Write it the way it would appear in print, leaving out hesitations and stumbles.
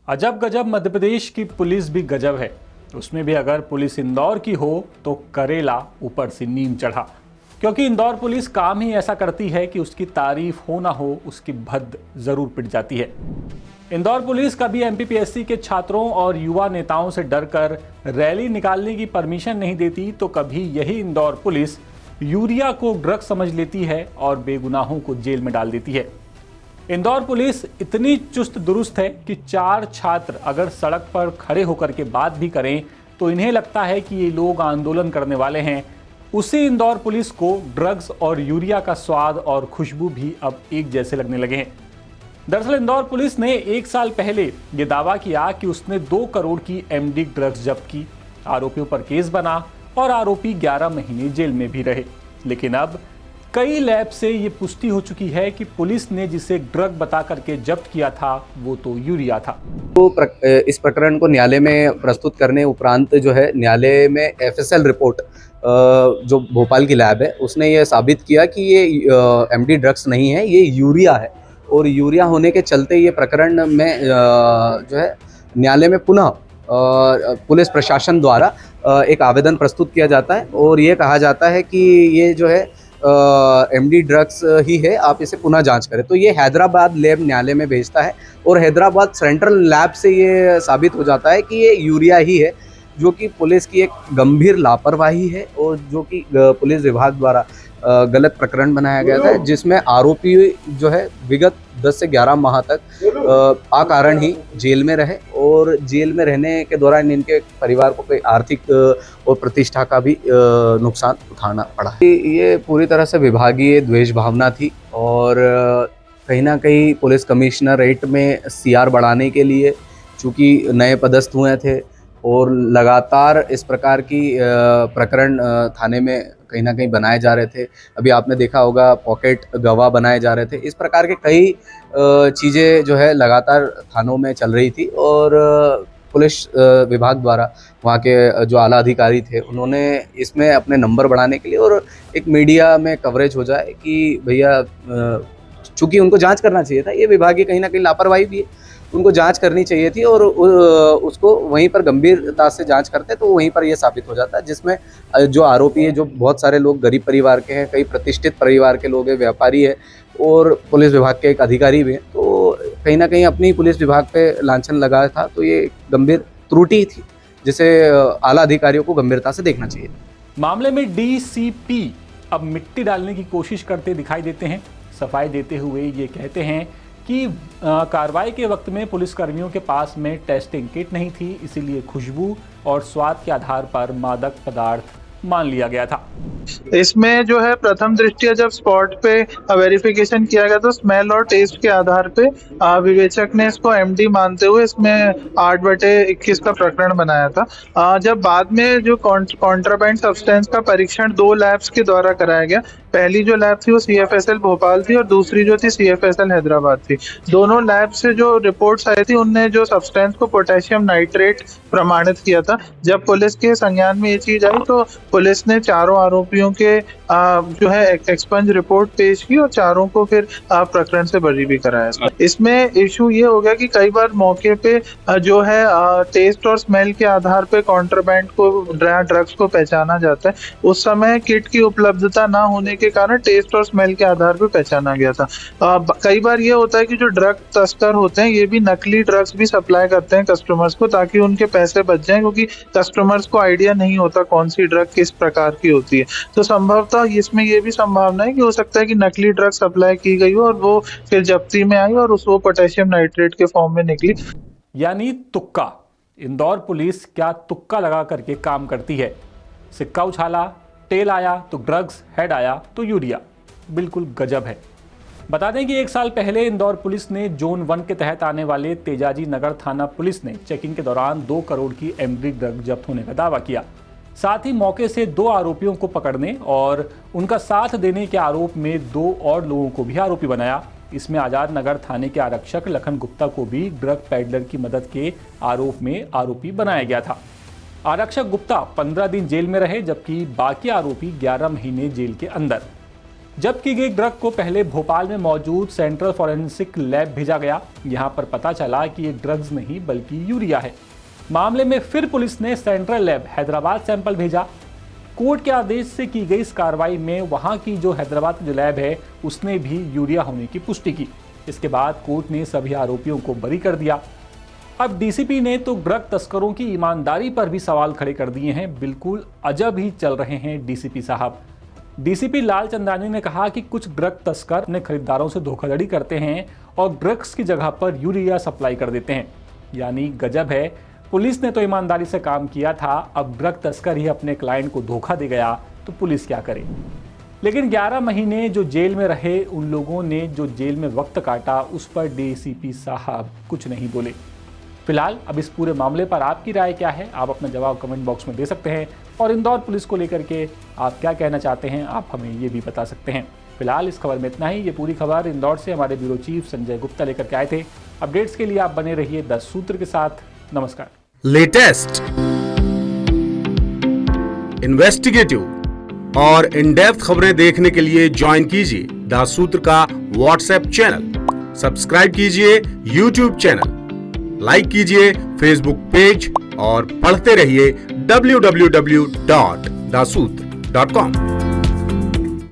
अजब गजब मध्य प्रदेश की पुलिस भी गजब है। उसमें भी अगर पुलिस इंदौर की हो तो करेला ऊपर से नीम चढ़ा, क्योंकि इंदौर पुलिस काम ही ऐसा करती है कि उसकी तारीफ हो ना हो उसकी भद्द जरूर पिट जाती है। इंदौर पुलिस कभी एमपीपीएससी के छात्रों और युवा नेताओं से डरकर रैली निकालने की परमिशन नहीं देती, तो कभी यही इंदौर पुलिस यूरिया को ड्रग समझ लेती है और बेगुनाहों को जेल में डाल देती है। इंदौर पुलिस इतनी चुस्त दुरुस्त है कि 4 छात्र अगर सड़क पर खड़े होकर के बात भी करें तो इन्हें लगता है कि ये लोग आंदोलन करने वाले हैं। उसी इंदौर पुलिस को ड्रग्स और यूरिया का स्वाद और खुशबू भी अब एक जैसे लगने लगे हैं। दरअसल इंदौर पुलिस ने 1 साल पहले ये दावा किया कि उसने 2 करोड़ की एमडी ड्रग्स जब्त की। आरोपियों पर केस बना और आरोपी 11 महीने जेल में भी रहे। लेकिन अब कई लैब से ये पुष्टि हो चुकी है कि पुलिस ने जिसे ड्रग बता करके जब्त किया था वो तो यूरिया था। इस प्रकरण को न्यायालय में प्रस्तुत करने उपरांत जो है न्यायालय में एफएसएल रिपोर्ट जो भोपाल की लैब है उसने ये साबित किया कि ये एमडी ड्रग्स नहीं है, ये यूरिया है। और यूरिया होने के चलते ये प्रकरण में जो है न्यायालय में पुनः पुलिस प्रशासन द्वारा एक आवेदन प्रस्तुत किया जाता है और ये कहा जाता है कि ये जो है एमडी ड्रग्स ही है, आप इसे पुनः जांच करें। तो ये हैदराबाद लैब न्यायालय में भेजता है और हैदराबाद सेंट्रल लैब से ये साबित हो जाता है कि ये यूरिया ही है, जो कि पुलिस की एक गंभीर लापरवाही है और जो कि पुलिस विभाग द्वारा गलत प्रकरण बनाया गया था, जिसमें आरोपी जो है विगत 10 से 11 माह तक अकारण ही जेल में रहे और जेल में रहने के दौरान इनके परिवार को कोई आर्थिक और प्रतिष्ठा का भी नुकसान उठाना पड़ा। ये पूरी तरह से विभागीय द्वेष भावना थी और कहीं ना कहीं पुलिस कमिश्नरेट में सीआर बढ़ाने के लिए, चूँकि नए पदस्थ हुए थे और लगातार इस प्रकार की प्रकरण थाने में कहीं ना कहीं बनाए जा रहे थे। अभी आपने देखा होगा पॉकेट गवाह बनाए जा रहे थे। इस प्रकार के कई चीज़ें जो है लगातार थानों में चल रही थी और पुलिस विभाग द्वारा वहाँ के जो आला अधिकारी थे उन्होंने इसमें अपने नंबर बढ़ाने के लिए और एक मीडिया में कवरेज हो जाए कि भैया, चूँकि उनको जांच करना चाहिए था, ये विभागीय कहीं ना कहीं लापरवाही भी है, उनको जांच करनी चाहिए थी और उसको वहीं पर गंभीरता से जांच करते तो वहीं पर यह साबित हो जाता है, जिसमें जो आरोपी है, जो बहुत सारे लोग गरीब परिवार के हैं, कई प्रतिष्ठित परिवार के लोग हैं, व्यापारी है और पुलिस विभाग के एक अधिकारी भी हैं। तो कहीं ना कहीं अपनी पुलिस विभाग पे लांछन लगाया था, तो ये गंभीर त्रुटि थी जिसे आला अधिकारियों को गंभीरता से देखना चाहिए। मामले में डीसीपी अब मिट्टी डालने की कोशिश करते दिखाई देते हैं। सफाई देते हुए ये कहते हैं कि कार्रवाई के वक्त में पुलिसकर्मियों के पास में टेस्टिंग किट नहीं थी, इसीलिए खुशबू और स्वाद के आधार पर मादक पदार्थ मान लिया गया था। इसमें जो है प्रथम दृष्टया जब स्पॉट पे वेरिफिकेशन किया गया तो स्मेल और टेस्ट के आधार पे विवेचक ने इसको एमडी मानते हुए इसमें 8/21 का प्रकरण बनाया था। जब बाद में जो कॉन्ट्राबैंड सब्सटेंस का परीक्षण 2 लैब्स के द्वारा कराया गया, पहली जो लैब थी वो सीएफएसएल भोपाल थी और दूसरी जो थी सीएफएसएल हैदराबाद थी। दोनों लैब से जो रिपोर्ट्स आई थी उनने जो सब्सटेंस को पोटेशियम नाइट्रेट प्रमाणित किया था। जब पुलिस के संज्ञान में ये चीज आई तो पुलिस ने चारों आरोपियों के जो है एक्सपंज रिपोर्ट पेश की और चारों को फिर प्रकरण से बरी भी कराया। इसमें इशू ये हो गया कि कई बार मौके पे जो है टेस्ट और स्मेल के आधार पे कॉन्ट्राबैंड को, ड्रग्स को पहचाना जाता है। उस समय किट की उपलब्धता ना होने के कारण टेस्ट और स्मेल के आधार पे पहचाना गया था। कई बार ये होता है कि जो ड्रग तस्कर होते हैं ये भी नकली ड्रग्स भी सप्लाई करते हैं कस्टमर्स को, ताकि उनके पैसे बच जाएं, क्योंकि कस्टमर्स को आइडिया नहीं होता कौन सी ड्रग किस प्रकार की होती है। तो संभवतः इसमें ये भी संभावना है कि हो सकता है कि नकली ड्रग सप्लाई की गई हो और वो फिर जब्ती में आई और वो पोटेशियम नाइट्रेट के फॉर्म में निकली। यानी तुक्का। इंदौर पुलिस क्या तुक्का लगा करके काम करती है। सिक्का उछाला, टेल आया तो ड्रग्स, हेड आया तो यूरिया। बिल्कुल गजब है। बता दें कि 1 साल पहले इंदौर पुलिस ने जोन 1 के तहत आने वाले तेजाजी नगर थाना पुलिस ने चेकिंग के दौरान 2 करोड़ की एमडी ड्रग जब्त होने का दावा किया। साथ ही मौके से 2 आरोपियों को पकड़ने और उनका साथ देने के आरोप में 2 और लोगों को भी आरोपी बनाया। इसमें आजाद नगर थाने के आरक्षक लखन गुप्ता को भी ड्रग पैडलर की मदद के आरोप में आरोपी बनाया गया था। आरक्षक गुप्ता 15 दिन जेल में रहे, जबकि बाकी आरोपी 11 महीने जेल के अंदर। जब्त की गई ड्रग को पहले भोपाल में मौजूद सेंट्रल फॉरेंसिक लैब भेजा गया। यहां पर पता चला कि ये ड्रग्स नहीं बल्कि यूरिया है। मामले में फिर पुलिस ने सेंट्रल लैब हैदराबाद सैंपल भेजा। कोर्ट के आदेश से की गई इस कार्रवाई में वहां की जो हैदराबाद की जो लैब है उसने भी यूरिया होने की पुष्टि की। इसके बाद कोर्ट ने सभी आरोपियों को बरी कर दिया। अब डीसीपी ने तो ड्रग तस्करों की ईमानदारी पर भी सवाल खड़े कर दिए हैं। बिल्कुल अजब ही चल रहे हैं डीसीपी साहब। डीसीपी लाल चंदानी ने कहा कि कुछ ड्रग तस्कर अपने खरीदारों से धोखाधड़ी करते हैं और ड्रग्स की जगह पर यूरिया सप्लाई कर देते हैं। यानी गजब है, पुलिस ने तो ईमानदारी से काम किया था, अब ड्रग तस्कर ही अपने क्लाइंट को धोखा दे गया तो पुलिस क्या करे। लेकिन 11 महीने जो जेल में रहे उन लोगों ने जो जेल में वक्त काटा उस पर डीसीपी साहब कुछ नहीं बोले। फिलहाल अब इस पूरे मामले पर आपकी राय क्या है, आप अपना जवाब कमेंट बॉक्स में दे सकते हैं और इंदौर पुलिस को लेकर के आप क्या कहना चाहते हैं आप हमें ये भी बता सकते हैं। फिलहाल इस खबर में इतना ही। ये पूरी खबर इंदौर से हमारे ब्यूरो चीफ संजय गुप्ता लेकर के आए थे। अपडेट्स के लिए आप बने रहिए 10 सूत्र के साथ। नमस्कार। लेटेस्ट, इन्वेस्टिगेटिव और इन डेप्थ खबरें देखने के लिए ज्वाइन कीजिए 10 सूत्र का व्हाट्सएप चैनल, सब्सक्राइब कीजिए यूट्यूब चैनल, लाइक कीजिए फेसबुक पेज और पढ़ते रहिए www.dasootra.com।